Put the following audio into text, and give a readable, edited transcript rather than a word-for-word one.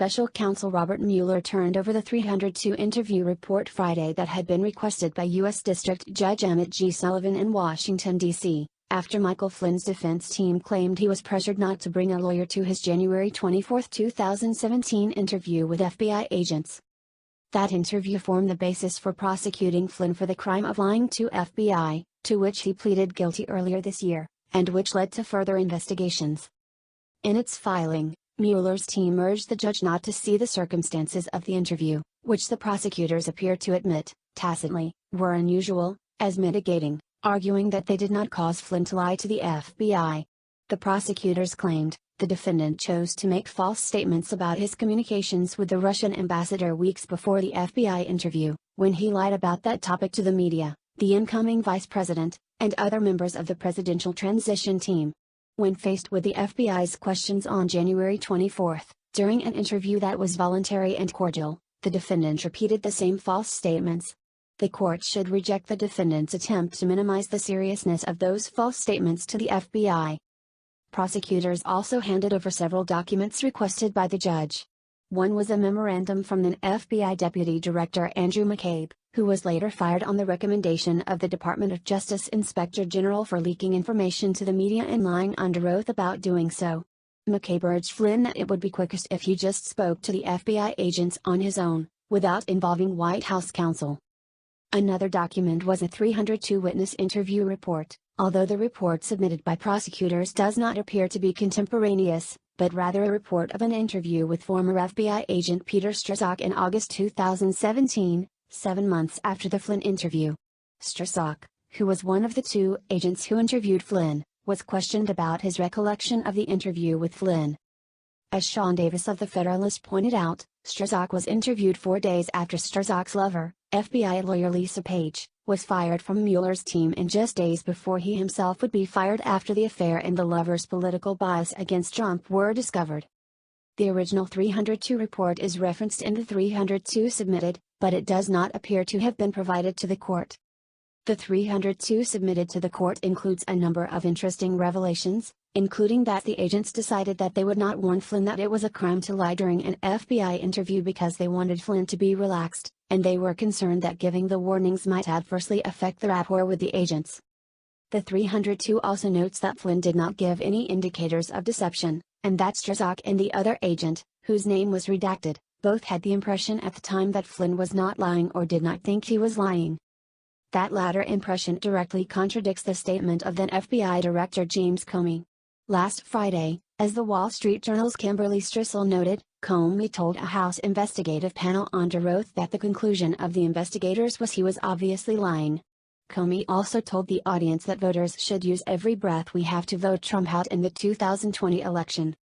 special counsel Robert Mueller turned over the 302 interview report Friday that had been requested by U.S. District Judge Emmett G. Sullivan in Washington, D.C., after Michael Flynn's defense team claimed he was pressured not to bring a lawyer to his January 24, 2017 interview with FBI agents. That interview formed the basis for prosecuting Flynn for the crime of lying to FBI, to which he pleaded guilty earlier this year, and which led to further investigations. In its filing, Mueller's team urged the judge not to see the circumstances of the interview, which the prosecutors appear to admit, tacitly, were unusual, as mitigating, arguing that they did not cause Flynn to lie to the FBI. The prosecutors claimed, the defendant chose to make false statements about his communications with the Russian ambassador weeks before the FBI interview, when he lied about that topic to the media, the incoming vice president, and other members of the presidential transition team. When faced with the FBI's questions on January 24, during an interview that was voluntary and cordial, the defendant repeated the same false statements. The court should reject the defendant's attempt to minimize the seriousness of those false statements to the FBI. Prosecutors also handed over several documents requested by the judge. One was a memorandum from then FBI Deputy Director Andrew McCabe, who was later fired on the recommendation of the Department of Justice Inspector General for leaking information to the media and lying under oath about doing so. McCabe urged Flynn that it would be quickest if he just spoke to the FBI agents on his own, without involving White House counsel. Another document was a 302 witness interview report, although the report submitted by prosecutors does not appear to be contemporaneous, but rather a report of an interview with former FBI agent Peter Strzok in August 2017, 7 months after the Flynn interview. Strzok, who was one of the two agents who interviewed Flynn, was questioned about his recollection of the interview with Flynn. As Sean Davis of The Federalist pointed out, Strzok was interviewed 4 days after Strzok's lover, FBI lawyer Lisa Page, was fired from Mueller's team and just days before he himself would be fired after the affair and the lover's political bias against Trump were discovered. The original 302 report is referenced in the 302 submitted, but it does not appear to have been provided to the court. The 302 submitted to the court includes a number of interesting revelations, including that the agents decided that they would not warn Flynn that it was a crime to lie during an FBI interview because they wanted Flynn to be relaxed, and they were concerned that giving the warnings might adversely affect the rapport with the agents. The 302 also notes that Flynn did not give any indicators of deception, and that Strzok and the other agent, whose name was redacted, both had the impression at the time that Flynn was not lying or did not think he was lying. That latter impression directly contradicts the statement of then FBI Director James Comey. Last Friday, as the Wall Street Journal's Kimberly Strissel noted, Comey told a House investigative panel under oath that the conclusion of the investigators was he was obviously lying. Comey also told the audience that voters should use every breath we have to vote Trump out in the 2020 election.